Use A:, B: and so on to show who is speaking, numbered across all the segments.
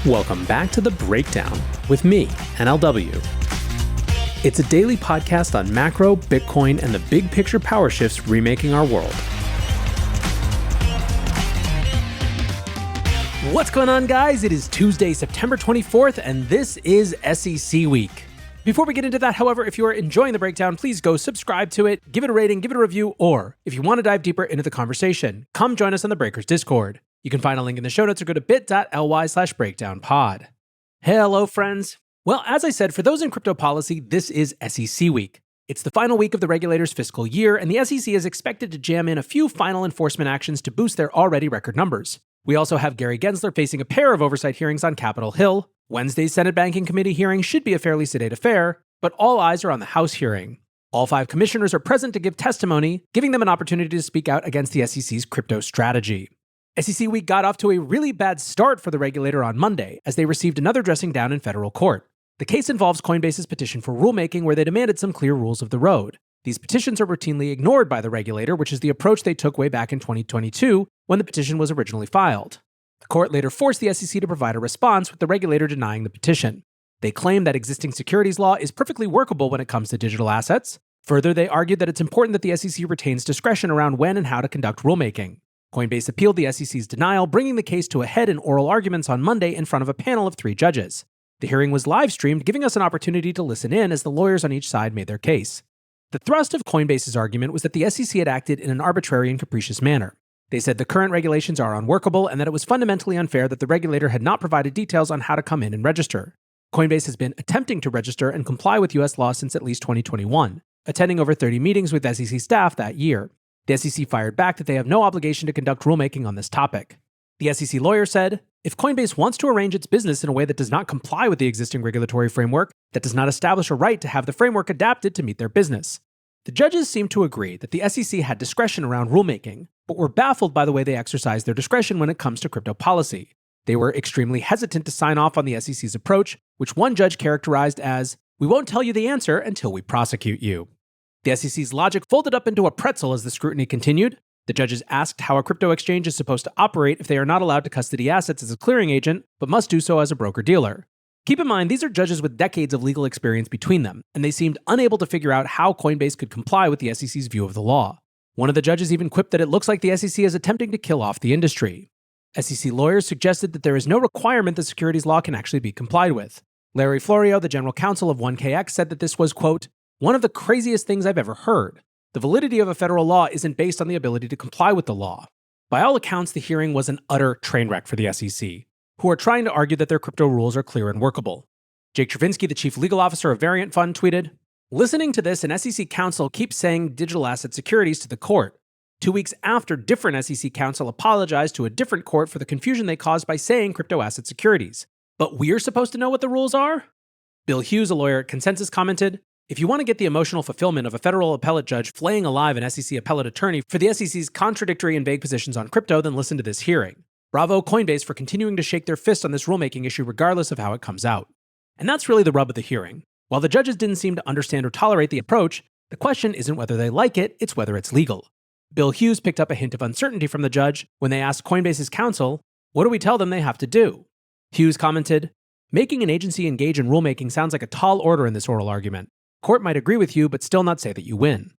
A: Welcome back to The Breakdown with me, NLW. It's a daily podcast on macro, Bitcoin, and the big picture power shifts remaking our world. What's going on, guys? It is Tuesday, September 24th, and this is SEC Week. Before we get into that, however, if you are enjoying The Breakdown, please go subscribe to it, give it a rating, give it a review, or if you want to dive deeper into the conversation, come join us on the Breakers Discord. You can find a link in the show notes or go to bit.ly/breakdownpod. Hello, friends. Well, as I said, for those in crypto policy, this is SEC Week. It's the final week of the regulator's fiscal year, and the SEC is expected to jam in a few final enforcement actions to boost their already record numbers. We also have Gary Gensler facing a pair of oversight hearings on Capitol Hill. Wednesday's Senate Banking Committee hearing should be a fairly sedate affair, but all eyes are on the House hearing. All 5 commissioners are present to give testimony, giving them an opportunity to speak out against the SEC's crypto strategy. SEC Week got off to a really bad start for the regulator on Monday, as they received another dressing down in federal court. The case involves Coinbase's petition for rulemaking, where they demanded some clear rules of the road. These petitions are routinely ignored by the regulator, which is the approach they took way back in 2022 when the petition was originally filed. The court later forced the SEC to provide a response, with the regulator denying the petition. They claim that existing securities law is perfectly workable when it comes to digital assets. Further, they argued that it's important that the SEC retains discretion around when and how to conduct rulemaking. Coinbase appealed the SEC's denial, bringing the case to a head in oral arguments on Monday in front of a panel of 3 judges. The hearing was live-streamed, giving us an opportunity to listen in as the lawyers on each side made their case. The thrust of Coinbase's argument was that the SEC had acted in an arbitrary and capricious manner. They said the current regulations are unworkable and that it was fundamentally unfair that the regulator had not provided details on how to come in and register. Coinbase has been attempting to register and comply with U.S. law since at least 2021, attending over 30 meetings with SEC staff that year. The SEC fired back that they have no obligation to conduct rulemaking on this topic. The SEC lawyer said, if Coinbase wants to arrange its business in a way that does not comply with the existing regulatory framework, that does not establish a right to have the framework adapted to meet their business. The judges seemed to agree that the SEC had discretion around rulemaking, but were baffled by the way they exercised their discretion when it comes to crypto policy. They were extremely hesitant to sign off on the SEC's approach, which one judge characterized as, "We won't tell you the answer until we prosecute you." The SEC's logic folded up into a pretzel as the scrutiny continued. The judges asked how a crypto exchange is supposed to operate if they are not allowed to custody assets as a clearing agent, but must do so as a broker-dealer. Keep in mind, these are judges with decades of legal experience between them, and they seemed unable to figure out how Coinbase could comply with the SEC's view of the law. One of the judges even quipped that it looks like the SEC is attempting to kill off the industry. SEC lawyers suggested that there is no requirement that securities law can actually be complied with. Larry Florio, the general counsel of 1KX, said that this was, quote, one of the craziest things I've ever heard. The validity of a federal law isn't based on the ability to comply with the law. By all accounts, the hearing was an utter train wreck for the SEC, who are trying to argue that their crypto rules are clear and workable. Jake Travinsky, the chief legal officer of Variant Fund, tweeted, listening to this, an SEC counsel keeps saying digital asset securities to the court. 2 weeks after, different SEC counsel apologized to a different court for the confusion they caused by saying crypto asset securities. But we're supposed to know what the rules are? Bill Hughes, a lawyer at Consensus, commented, if you want to get the emotional fulfillment of a federal appellate judge flaying alive an SEC appellate attorney for the SEC's contradictory and vague positions on crypto, then listen to this hearing. Bravo Coinbase for continuing to shake their fist on this rulemaking issue regardless of how it comes out. And that's really the rub of the hearing. While the judges didn't seem to understand or tolerate the approach, the question isn't whether they like it, it's whether it's legal. Bill Hughes picked up a hint of uncertainty from the judge when they asked Coinbase's counsel, what do we tell them they have to do? Hughes commented, making an agency engage in rulemaking sounds like a tall order in this oral argument. Court might agree with you, but still not say that you win.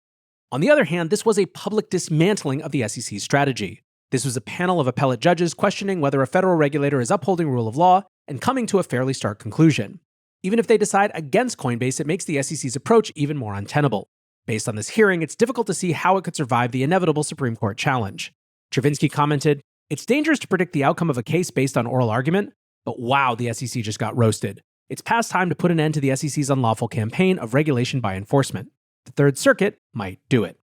A: On the other hand, this was a public dismantling of the SEC's strategy. This was a panel of appellate judges questioning whether a federal regulator is upholding rule of law and coming to a fairly stark conclusion. Even if they decide against Coinbase, it makes the SEC's approach even more untenable. Based on this hearing, it's difficult to see how it could survive the inevitable Supreme Court challenge. Travinsky commented, it's dangerous to predict the outcome of a case based on oral argument, but wow, the SEC just got roasted. It's past time to put an end to the SEC's unlawful campaign of regulation by enforcement. The Third Circuit might do it.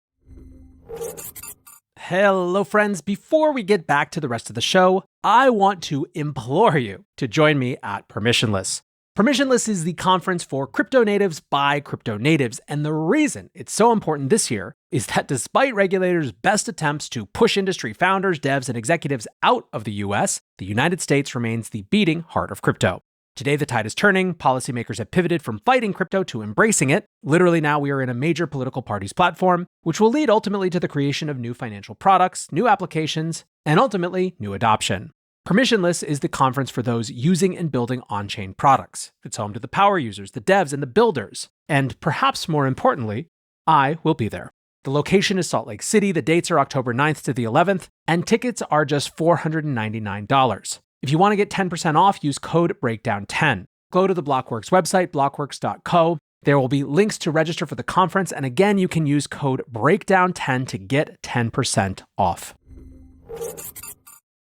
A: Hello, friends. Before we get back to the rest of the show, I want to implore you to join me at Permissionless. Permissionless is the conference for crypto natives by crypto natives, and the reason it's so important this year is that despite regulators' best attempts to push industry founders, devs, and executives out of the US, the United States remains the beating heart of crypto. Today, the tide is turning. Policymakers have pivoted from fighting crypto to embracing it. Literally now we are in a major political party's platform, which will lead ultimately to the creation of new financial products, new applications, and ultimately new adoption. Permissionless is the conference for those using and building on-chain products. It's home to the power users, the devs, and the builders. And perhaps more importantly, I will be there. The location is Salt Lake City, the dates are October 9th to the 11th, and tickets are just $499. If you want to get 10% off, use code BREAKDOWN10. Go to the Blockworks website, blockworks.co. There will be links to register for the conference, and again, you can use code BREAKDOWN10 to get 10% off.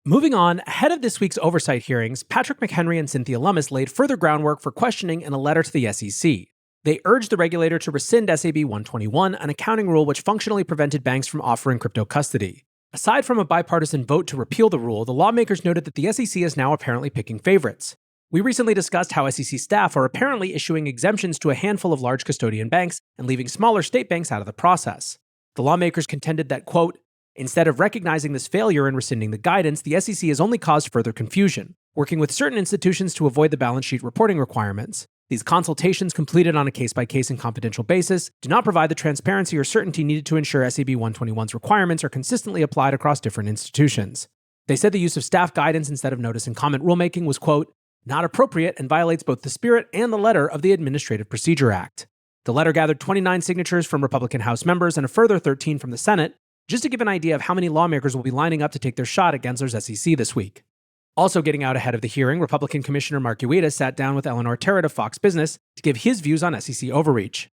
A: Moving on, ahead of this week's oversight hearings, Patrick McHenry and Cynthia Lummis laid further groundwork for questioning in a letter to the SEC. They urged the regulator to rescind SAB 121, an accounting rule which functionally prevented banks from offering crypto custody. Aside from a bipartisan vote to repeal the rule, the lawmakers noted that the SEC is now apparently picking favorites. We recently discussed how SEC staff are apparently issuing exemptions to a handful of large custodian banks and leaving smaller state banks out of the process. The lawmakers contended that, quote, instead of recognizing this failure and rescinding the guidance, the SEC has only caused further confusion, working with certain institutions to avoid the balance sheet reporting requirements. These consultations, completed on a case-by-case and confidential basis, do not provide the transparency or certainty needed to ensure SAB 121's requirements are consistently applied across different institutions. They said the use of staff guidance instead of notice and comment rulemaking was, quote, not appropriate and violates both the spirit and the letter of the Administrative Procedure Act. The letter gathered 29 signatures from Republican House members and a further 13 from the Senate, just to give an idea of how many lawmakers will be lining up to take their shot at Gensler's SEC this week. Also getting out ahead of the hearing, Republican Commissioner Mark Uyeda sat down with Eleanor Terrett of Fox Business to give his views on SEC overreach.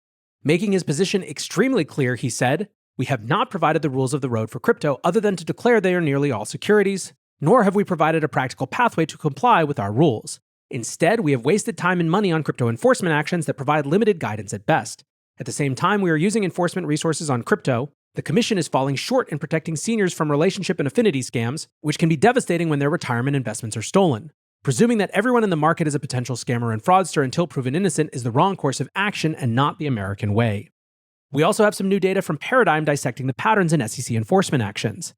A: Making his position extremely clear, he said, we have not provided the rules of the road for crypto other than to declare they are nearly all securities, nor have we provided a practical pathway to comply with our rules. Instead, we have wasted time and money on crypto enforcement actions that provide limited guidance at best. At the same time, we are using enforcement resources on crypto. The Commission is falling short in protecting seniors from relationship and affinity scams, which can be devastating when their retirement investments are stolen. Presuming that everyone in the market is a potential scammer and fraudster until proven innocent is the wrong course of action and not the American way. We also have some new data from Paradigm dissecting the patterns in SEC enforcement actions.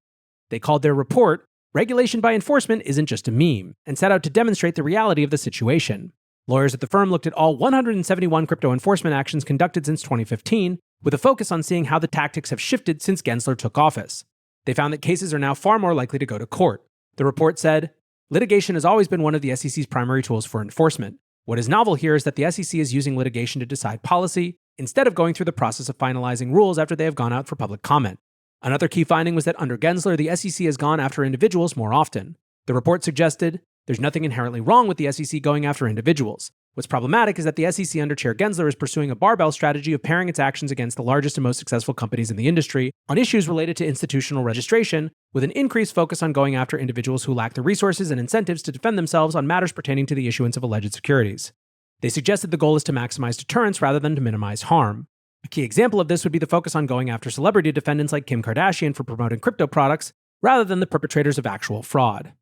A: They called their report, Regulation by Enforcement Isn't Just a Meme, and set out to demonstrate the reality of the situation. Lawyers at the firm looked at all 171 crypto enforcement actions conducted since 2015, with a focus on seeing how the tactics have shifted since Gensler took office. They found that cases are now far more likely to go to court. The report said, litigation has always been one of the SEC's primary tools for enforcement. What is novel here is that the SEC is using litigation to decide policy, instead of going through the process of finalizing rules after they have gone out for public comment. Another key finding was that under Gensler, the SEC has gone after individuals more often. The report suggested, there's nothing inherently wrong with the SEC going after individuals. What's problematic is that the SEC under Chair Gensler is pursuing a barbell strategy of pairing its actions against the largest and most successful companies in the industry on issues related to institutional registration, with an increased focus on going after individuals who lack the resources and incentives to defend themselves on matters pertaining to the issuance of alleged securities. They suggested the goal is to maximize deterrence rather than to minimize harm. A key example of this would be the focus on going after celebrity defendants like Kim Kardashian for promoting crypto products, rather than the perpetrators of actual fraud.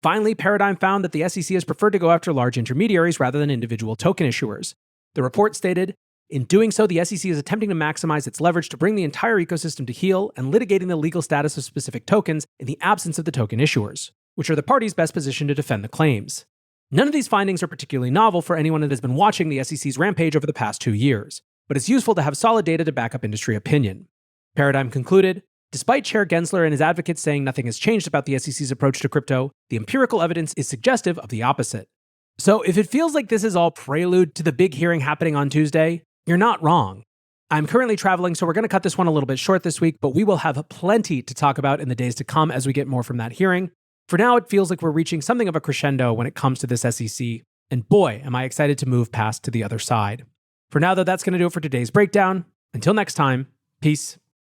A: Finally, Paradigm found that the SEC has preferred to go after large intermediaries rather than individual token issuers. The report stated, in doing so, the SEC is attempting to maximize its leverage to bring the entire ecosystem to heel and litigating the legal status of specific tokens in the absence of the token issuers, which are the parties best positioned to defend the claims. None of these findings are particularly novel for anyone that has been watching the SEC's rampage over the past 2 years, but it's useful to have solid data to back up industry opinion. Paradigm concluded, despite Chair Gensler and his advocates saying nothing has changed about the SEC's approach to crypto, the empirical evidence is suggestive of the opposite. So if it feels like this is all prelude to the big hearing happening on Tuesday, you're not wrong. I'm currently traveling, so we're going to cut this one a little bit short this week, but we will have plenty to talk about in the days to come as we get more from that hearing. For now, it feels like we're reaching something of a crescendo when it comes to this SEC, and boy, am I excited to move past to the other side. For now, though, that's going to do it for today's breakdown. Until next time, peace